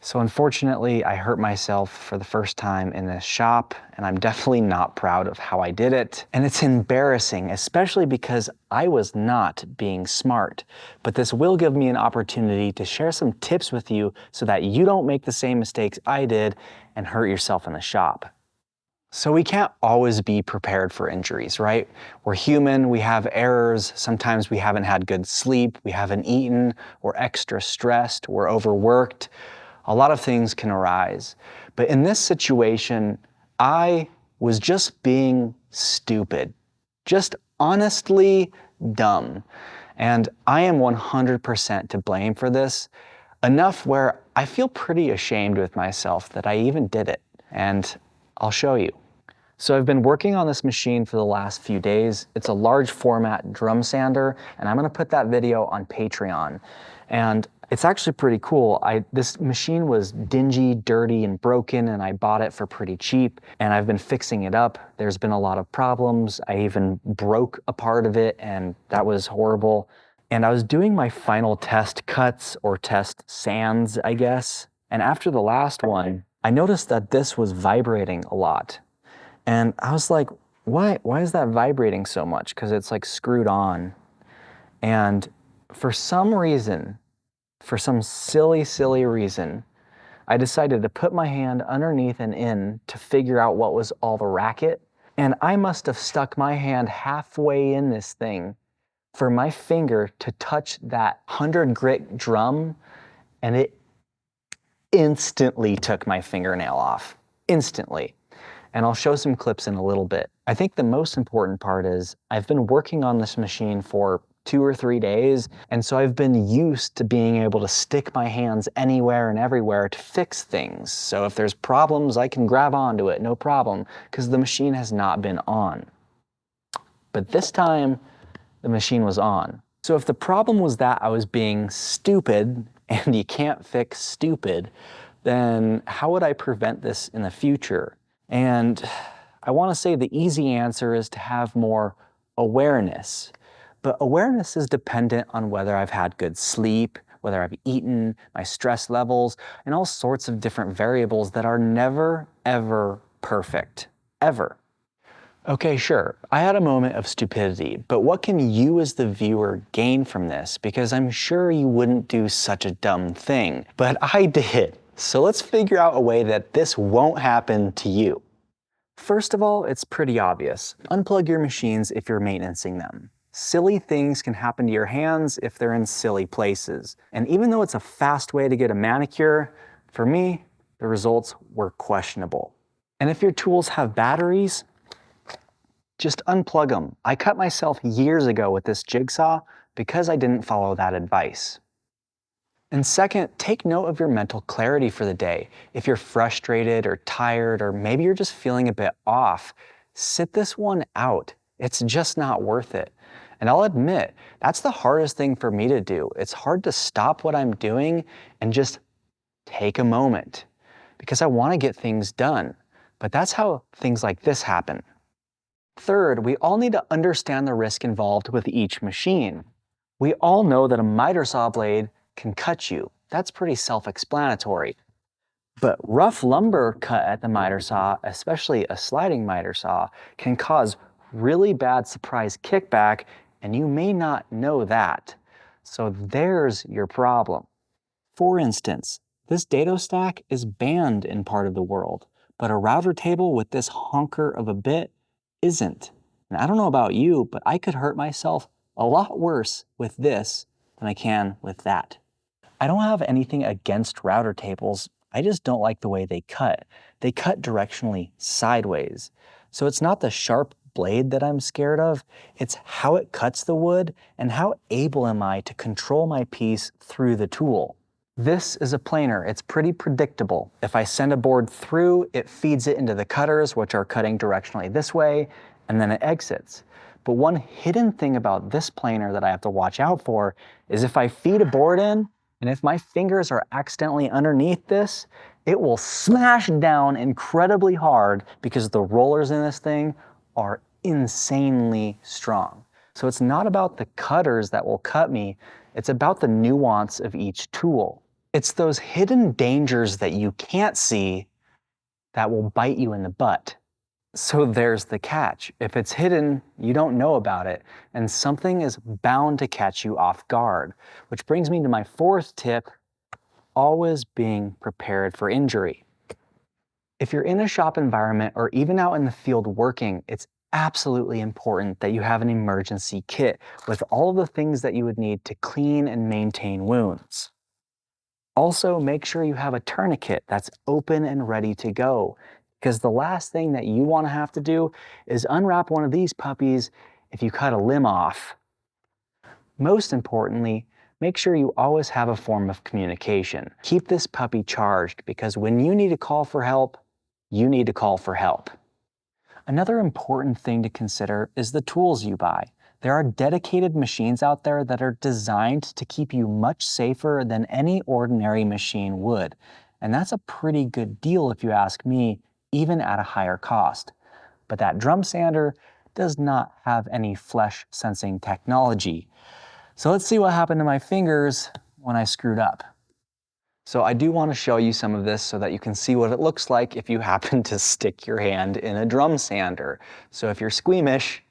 So unfortunately, I hurt myself for the first time in this shop, and I'm definitely not proud of how I did it. And it's embarrassing, especially because I was not being smart. But this will give me an opportunity to share some tips with you so that you don't make the same mistakes I did and hurt yourself in the shop. So we can't always be prepared for injuries, right? We're human, we have errors. Sometimes we haven't had good sleep, we haven't eaten, we're extra stressed, we're overworked. A lot of things can arise. But in this situation, I was just being stupid, just honestly dumb. And I am 100% to blame for this, enough where I feel pretty ashamed with myself that I even did it. And I'll show you. So I've been working on this machine for the last few days. It's a large format drum sander, and I'm gonna put that video on Patreon. And it's actually pretty cool. This machine was dingy, dirty, and broken, and I bought it for pretty cheap, and I've been fixing it up. There's been a lot of problems. I even broke a part of it, and that was horrible. And I was doing my final test cuts, or test sands, I guess. And after the last one, I noticed that this was vibrating a lot. And I was like, why is that vibrating so much? Because it's like screwed on. And for some reason, for some silly reason, I decided to put my hand underneath and in to figure out what was all the racket. And I must have stuck my hand halfway in this thing for my finger to touch that 100 grit drum, and it instantly took my fingernail off. Instantly. And I'll show some clips in a little bit. I think the most important part is I've been working on this machine for 2 or 3 days, and so I've been used to being able to stick my hands anywhere and everywhere to fix things. So if there's problems, I can grab onto it, no problem, because the machine has not been on. But this time, the machine was on. So if the problem was that I was being stupid, and you can't fix stupid, then how would I prevent this in the future? And I want to say the easy answer is to have more awareness. But awareness is dependent on whether I've had good sleep, whether I've eaten, my stress levels, and all sorts of different variables that are never, ever perfect. Ever. Okay, sure, I had a moment of stupidity, but what can you as the viewer gain from this? Because I'm sure you wouldn't do such a dumb thing, but I did. So let's figure out a way that this won't happen to you. First of all, it's pretty obvious. Unplug your machines if you're maintaining them. Silly things can happen to your hands if they're in silly places. And even though it's a fast way to get a manicure, for me, the results were questionable. And if your tools have batteries, just unplug them. I cut myself years ago with this jigsaw because I didn't follow that advice. And second, take note of your mental clarity for the day. If you're frustrated or tired, or maybe you're just feeling a bit off, sit this one out. It's just not worth it. And I'll admit, that's the hardest thing for me to do. It's hard to stop what I'm doing and just take a moment because I want to get things done. But that's how things like this happen. Third, we all need to understand the risk involved with each machine. We all know that a miter saw blade can cut you. That's pretty self-explanatory. But rough lumber cut at the miter saw, especially a sliding miter saw, can cause really bad surprise kickback, and you may not know that. So there's your problem. For instance, this dado stack is banned in part of the world, but a router table with this honker of a bit isn't. And I don't know about you, but I could hurt myself a lot worse with this than I can with that. I don't have anything against router tables, I just don't like the way they cut. They cut directionally sideways. So it's not the sharp blade that I'm scared of, it's how it cuts the wood and how able am I to control my piece through the tool. This is a planer, it's pretty predictable. If I send a board through, it feeds it into the cutters, which are cutting directionally this way, and then it exits. But one hidden thing about this planer that I have to watch out for is if I feed a board in, and if my fingers are accidentally underneath this, it will smash down incredibly hard because the rollers in this thing are insanely strong. So it's not about the cutters that will cut me, it's about the nuance of each tool. It's those hidden dangers that you can't see that will bite you in the butt. So there's the catch. If it's hidden, you don't know about it, and something is bound to catch you off guard. Which brings me to my fourth tip, always being prepared for injury. If you're in a shop environment or even out in the field working, it's absolutely important that you have an emergency kit with all of the things that you would need to clean and maintain wounds. Also, make sure you have a tourniquet that's open and ready to go, because the last thing that you want to have to do is unwrap one of these puppies if you cut a limb off. Most importantly, make sure you always have a form of communication. Keep this puppy charged, because when you need to call for help, you need to call for help. Another important thing to consider is the tools you buy. There are dedicated machines out there that are designed to keep you much safer than any ordinary machine would. And that's a pretty good deal if you ask me, even at a higher cost. But that drum sander does not have any flesh sensing technology. So let's see what happened to my fingers when I screwed up. So I do want to show you some of this so that you can see what it looks like if you happen to stick your hand in a drum sander. So if you're squeamish,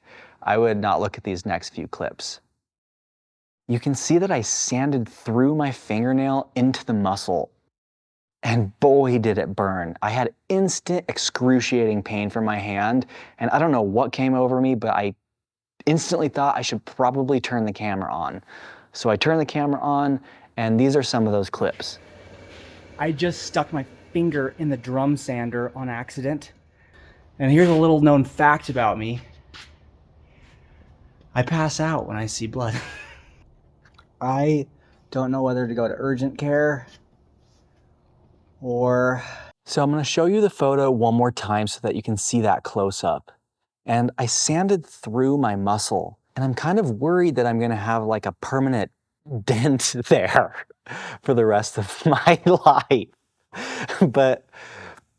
I would not look at these next few clips. You can see that I sanded through my fingernail into the muscle, and boy did it burn. I had instant excruciating pain from my hand, and I don't know what came over me, but I instantly thought I should probably turn the camera on. So I turned the camera on, and these are some of those clips. I just stuck my finger in the drum sander on accident. And here's a little known fact about me. I pass out when I see blood. I don't know whether to go to urgent care or... So I'm going to show you the photo one more time so that you can see that close up. And I sanded through my muscle, and I'm kind of worried that I'm going to have like a permanent dent there for the rest of my life. But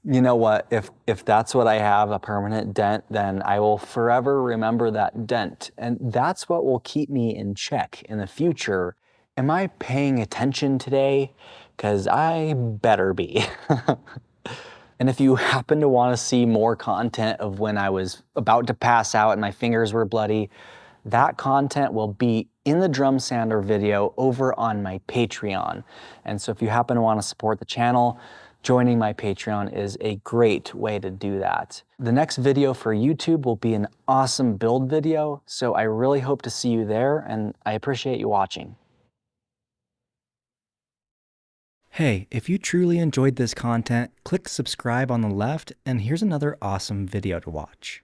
you know what? If that's what I have, a permanent dent, then I will forever remember that dent. And that's what will keep me in check in the future. Am I paying attention today? Because I better be. And if you happen to want to see more content of when I was about to pass out and my fingers were bloody, that content will be in the drum sander video over on my Patreon. And so if you happen to want to support the channel, joining my Patreon is a great way to do that. The next video for YouTube will be an awesome build video, so I really hope to see you there, and I appreciate you watching. Hey, if you truly enjoyed this content, click subscribe on the left, and here's another awesome video to watch.